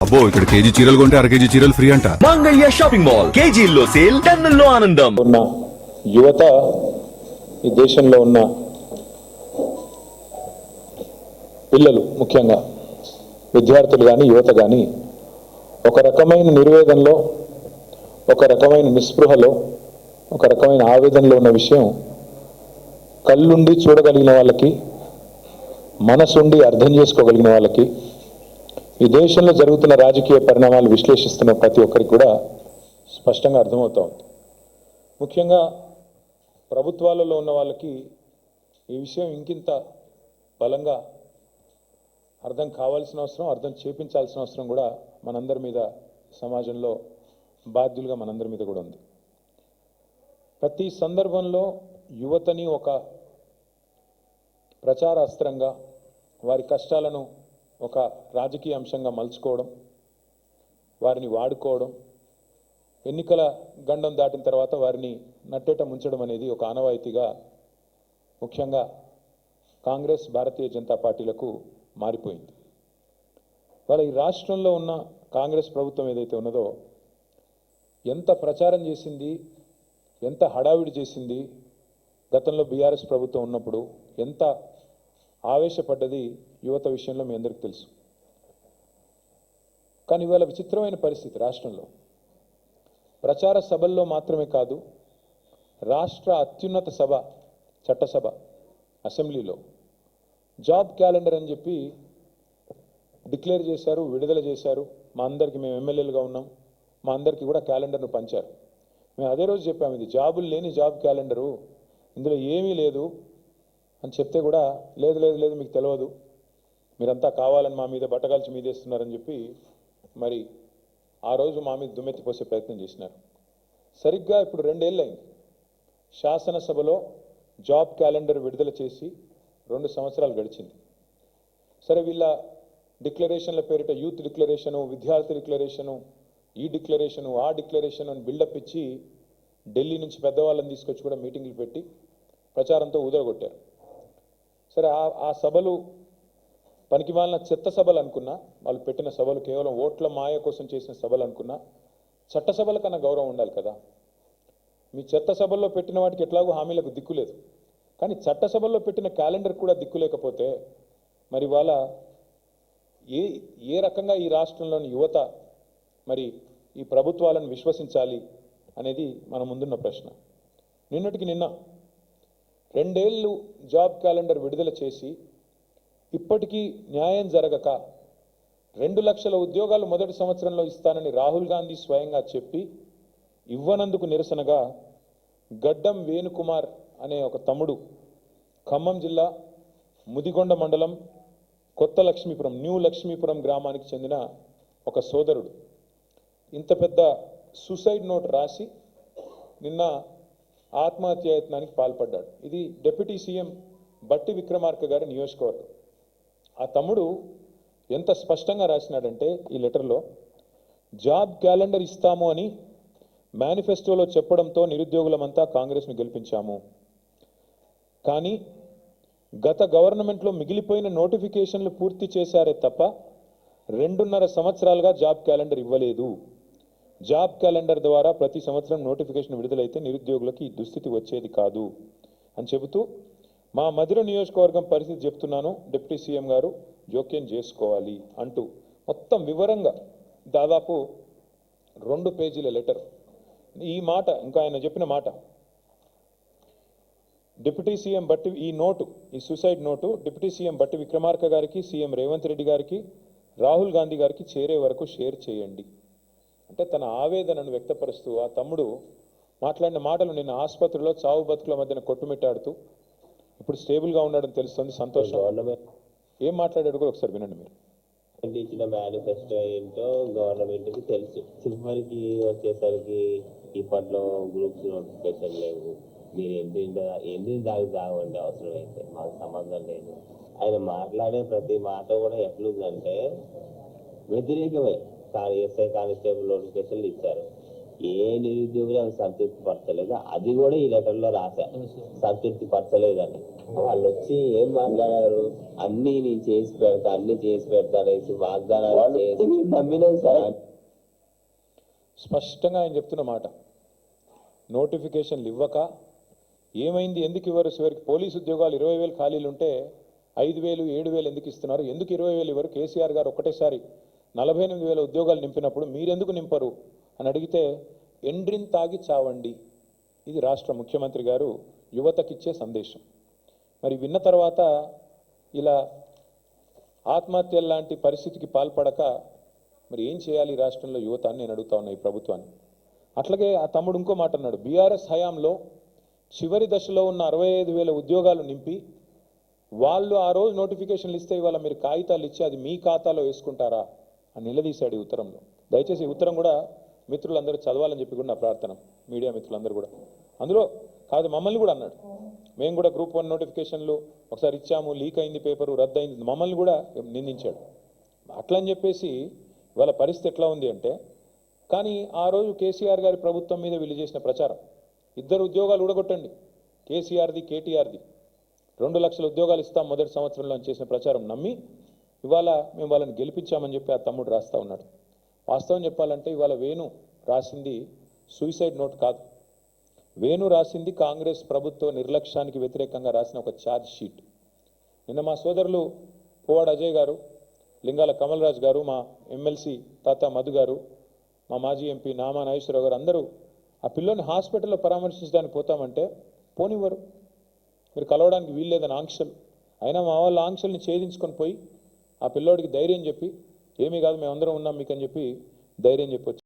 అబ్బో ఇక్కడ కేజీ చీరలు కొంటే అర కేజీ చీరలు ఫ్రీ అంట. మంగళ్య షాపింగ్ మాల్, కేజీల్లో సేల్, టన్నుల్లో ఆనందం. ఉన్న యువత, ఈ దేశంలో ఉన్న పిల్లలు, ముఖ్యంగా విద్యార్థులు కానీ యువత కానీ ఒక రకమైన నిర్వేదంలో, ఒక రకమైన నిస్పృహలో, ఒక రకమైన ఆవేదనలో ఉన్న విషయం కళ్ళుండి చూడగలిగిన వాళ్ళకి, మనసుండి అర్థం చేసుకోగలిగిన వాళ్ళకి, ఈ దేశంలో జరుగుతున్న రాజకీయ పరిణామాలు విశ్లేషిస్తున్న ప్రతి ఒక్కరికి కూడా స్పష్టంగా అర్థమవుతూ ఉంది. ముఖ్యంగా ప్రభుత్వాలలో ఉన్న వాళ్ళకి ఈ విషయం ఇంకింత బలంగా అర్థం కావాల్సిన అవసరం, అర్థం చేపించాల్సిన అవసరం కూడా మనందరి మీద, సమాజంలో బాధ్యులుగా మనందరి మీద కూడా ఉంది. ప్రతి సందర్భంలో యువతని ఒక ప్రచార అస్త్రంగా, వారి కష్టాలను ఒక రాజకీయ అంశంగా మలుచుకోవడం, వారిని వాడుకోవడం, ఎన్నికల గండం దాటిన తర్వాత వారిని నట్టేట ముంచడం అనేది ఒక ఆనవాయితీగా ముఖ్యంగా కాంగ్రెస్, భారతీయ జనతా పార్టీలకు మారిపోయింది. వాళ్ళ ఈ రాష్ట్రంలో ఉన్న కాంగ్రెస్ ప్రభుత్వం ఏదైతే ఉన్నదో ఎంత ప్రచారం చేసింది, ఎంత హడావిడి చేసింది, గతంలో బీఆర్ఎస్ ప్రభుత్వం ఉన్నప్పుడు ఎంత ఆవేశపడ్డది యువత విషయంలో మీ అందరికీ తెలుసు. కానీ ఇవాళ విచిత్రమైన పరిస్థితి రాష్ట్రంలో. ప్రచార సభల్లో మాత్రమే కాదు, రాష్ట్ర అత్యున్నత సభ, చట్టసభ, అసెంబ్లీలో జాబ్ క్యాలెండర్ అని చెప్పి డిక్లేర్ చేశారు, విడుదల చేశారు. మా అందరికీ, మేము ఎమ్మెల్యేలుగా ఉన్నాం, మా అందరికీ కూడా క్యాలెండర్ను పంచారు. మేము అదే రోజు చెప్పాము, ఇది జాబులు లేని జాబ్ క్యాలెండరు, ఇందులో ఏమీ లేదు అని చెప్తే కూడా లేదు లేదు లేదు మీకు తెలియదు, మీరంతా కావాలని మా మీద బట్టగాల్చి మీదేస్తున్నారని చెప్పి మరి ఆ రోజు మా మీద దుమ్మెత్తిపోసే ప్రయత్నం చేసినారు. సరిగ్గా ఇప్పుడు 2 ఏళ్ళు అయింది శాసనసభలో జాబ్ క్యాలెండర్ విడుదల చేసి, 2 సంవత్సరాలు గడిచింది. సరే, వీళ్ళ డిక్లరేషన్ల పేరిట యూత్ డిక్లరేషను, విద్యార్థి డిక్లరేషను, ఈ డిక్లరేషను, ఆ డిక్లరేషన్ అని బిల్డప్ ఇచ్చి ఢిల్లీ నుంచి పెద్దవాళ్ళని తీసుకొచ్చి కూడా మీటింగ్లు పెట్టి ప్రచారంతో ఊదరగొట్టారు. సరే, ఆ సభలు పనికిమాలిన చెత్త సభలు అనుకున్నా, వాళ్ళు పెట్టిన సభలు కేవలం ఓట్ల మాయ కోసం చేసిన సభలు అనుకున్నా, చట్టసభల కన్నా గౌరవం ఉండాలి కదా. మీ చెత్త సభల్లో పెట్టిన వాటికి ఎట్లాగో హామీలకు దిక్కు లేదు, కానీ చట్టసభల్లో పెట్టిన క్యాలెండర్ కూడా దిక్కు లేకపోతే మరి వాళ్ళ ఏ రకంగా ఈ రాష్ట్రంలోని యువత మరి ఈ ప్రభుత్వాలను విశ్వసించాలి అనేది మన ముందున్న ప్రశ్న. నిన్నటికి నిన్న 2 ఏళ్ళు జాబ్ క్యాలెండర్ విడుదల చేసి ఇప్పటికీ న్యాయం జరగక, 2 లక్షల ఉద్యోగాలు మొదటి సంవత్సరంలో ఇస్తానని రాహుల్ గాంధీ స్వయంగా చెప్పి ఇవ్వనందుకు నిరసనగా గడ్డం వేణుకుమార్ అనే ఒక తమ్ముడు, ఖమ్మం జిల్లా ముదిగొండ మండలం కొత్త లక్ష్మీపురం, న్యూ లక్ష్మీపురం గ్రామానికి చెందిన ఒక సోదరుడు ఇంత పెద్ద సూసైడ్ నోట్ రాసి నిన్న ఆత్మహత్యాయత్నానికి పాల్పడ్డాడు. ఇది డిప్యూటీ సీఎం బట్టి విక్రమార్క గారి నియోజకవర్గం. ఆ తమ్ముడు ఎంత స్పష్టంగా రాసినాడంటే ఈ లెటర్లో, జాబ్ క్యాలెండర్ ఇస్తాము అని మేనిఫెస్టోలో చెప్పడంతో నిరుద్యోగులమంతా కాంగ్రెస్ను గెలిపించాము, కానీ గత గవర్నమెంట్లో మిగిలిపోయిన నోటిఫికేషన్లు పూర్తి చేశారే తప్ప 2.5 సంవత్సరాలుగా జాబ్ క్యాలెండర్ ఇవ్వలేదు. జాబ్ క్యాలెండర్ ద్వారా ప్రతి సంవత్సరం నోటిఫికేషన్ విడుదలైతే నిరుద్యోగులకు ఈ దుస్థితి వచ్చేది కాదు అని చెబుతూ, మా మధిర నియోజకవర్గం పరిస్థితి చెప్తున్నాను, డిప్యూటీ సీఎం గారు జోక్యం చేసుకోవాలి అంటూ మొత్తం వివరంగా దాదాపు 2 పేజీల లెటర్. ఈ మాట, ఇంకా ఆయన చెప్పిన మాట, డిప్యూటీ సీఎం బట్టి, ఈ నోటు, ఈ సూసైడ్ నోటు డిప్యూటీ సీఎం బట్టి విక్రమార్క గారికి, సీఎం రేవంత్ రెడ్డి గారికి, రాహుల్ గాంధీ గారికి చేరే వరకు షేర్ చేయండి అంటే తన ఆవేదనను వ్యక్తపరుస్తూ ఆ తమ్ముడు మాట్లాడిన మాటలు నిన్న ఆసుపత్రిలో చావు బతుకుల మధ్యన కొట్టుమిట్టాడుతూ ఇప్పుడు స్టేబుల్గా ఉన్నాడని తెలుస్తుంది. సంతోషం. ఏం మాట్లాడాడు కూడా ఒకసారి వినండి మీరు. ఇచ్చిన మేనిఫెస్టో ఏంటో గవర్నమెంట్కి తెలుసు. చివరికి వచ్చేసరికి ఇప్పట్లో గ్రూప్స్ నోటిఫికేషన్ లేవు, మీరు ఎందుకు దాగండి, అవసరం అయితే మాకు సంబంధం లేదు. ఆయన మాట్లాడే ప్రతి మాట కూడా ఎట్లుందంటే వ్యతిరేకమే. ఎస్ఐ కానిస్టేబుల్ నోటిఫికేషన్లు ఇచ్చారు, ఏ నిరుద్యోగులు సంతృప్తి పరచలేదు, అది కూడా ఈ లెటర్ లో రాశా, సంతృప్తి పరచలేదని. వాళ్ళు వచ్చి ఏం మాట్లాడారు, అన్ని నేను చేసి పెడతా, అన్ని చేసి పెడతా అనేసి వాగ్దానాలు చేసి నమ్మినాం సార్. స్పష్టంగా ఆయన చెప్తున్న మాట, నోటిఫికేషన్లు ఇవ్వక ఏమైంది, ఎందుకు ఇవ్వరు? చివరికి పోలీసు ఉద్యోగాలు 20,000 ఖాళీలు ఉంటే 5,000, 7,000 ఎందుకు ఇస్తున్నారు? ఎందుకు 20,000 ఇవ్వరు? కేసీఆర్ గారు ఒకటేసారి 48,000 ఉద్యోగాలు నింపినప్పుడు మీరెందుకు నింపరు అని అడిగితే ఎండ్రిన్ తాగి చావండి, ఇది రాష్ట్ర ముఖ్యమంత్రి గారు యువతకిచ్చే సందేశం. మరి విన్న తర్వాత ఇలా ఆత్మహత్యల లాంటి పరిస్థితికి పాల్పడక మరి ఏం చేయాలి రాష్ట్రంలో యువత అని నేను అడుగుతా ఉన్నా ఈ ప్రభుత్వాన్ని. అట్లాగే ఆ తమ్ముడు ఇంకో మాట అన్నాడు, బీఆర్ఎస్ హయాంలో చివరి దశలో ఉన్న 65,000 ఉద్యోగాలు నింపి వాళ్ళు ఆ రోజు నోటిఫికేషన్లు ఇస్తే ఇవాళ మీరు కాగితాలు ఇచ్చి అది మీ ఖాతాలో వేసుకుంటారా అని నిలదీశాడు ఈ ఉత్తరంలో. దయచేసి ఈ ఉత్తరం కూడా మిత్రులందరూ చదవాలని చెప్పి కూడా నా ప్రార్థన, మీడియా మిత్రులందరూ కూడా. అందులో కాదు మమ్మల్ని కూడా అన్నాడు, మేము కూడా గ్రూప్ 1 నోటిఫికేషన్లు ఒకసారి ఇచ్చాము, లీక్ అయింది, పేపరు రద్దు అయింది, మమ్మల్ని కూడా నిందించాడు. అట్లా అని చెప్పేసి ఇవాళ పరిస్థితి ఎట్లా ఉంది అంటే, కానీ ఆ రోజు కేసీఆర్ గారి ప్రభుత్వం మీద వీళ్ళు చేసిన ప్రచారం, 2 ఉద్యోగాలు ఊడగొట్టండి, కేసీఆర్ది కేటీఆర్ది 2 లక్షల ఉద్యోగాలు ఇస్తాం మొదటి సంవత్సరంలో అని చేసిన ప్రచారం నమ్మి ఇవాళ మేము వాళ్ళని గెలిపించామని చెప్పి ఆ తమ్ముడు రాస్తా ఉన్నాడు. వాస్తవం చెప్పాలంటే ఇవాళ వేణు రాసింది సూసైడ్ నోట్ కాదు, వేణు రాసింది కాంగ్రెస్ ప్రభుత్వ నిర్లక్ష్యానికి వ్యతిరేకంగా రాసిన ఒక ఛార్జ్ షీట్. నిన్న మా సోదరులు పువ్వాడ అజయ్ గారు, లింగాల కమల్ రాజ్ గారు, మా ఎమ్మెల్సీ తాత మధు గారు, మా మాజీ ఎంపీ నామా నాగేశ్వరరావు గారు అందరూ ఆ పిల్లోని హాస్పిటల్లో పరామర్శించడానికి పోతామంటే పోనివ్వరు, మీరు కలవడానికి వీల్లేదని ఆంక్షలు. అయినా మా వాళ్ళ ఆంక్షల్ని ఛేదించుకొని పోయి ఆ పిల్లోడికి ధైర్యం చెప్పి, ఏమీ కాదు మేమందరం ఉన్నాం మీకు అని చెప్పి ధైర్యం చెప్పొచ్చు.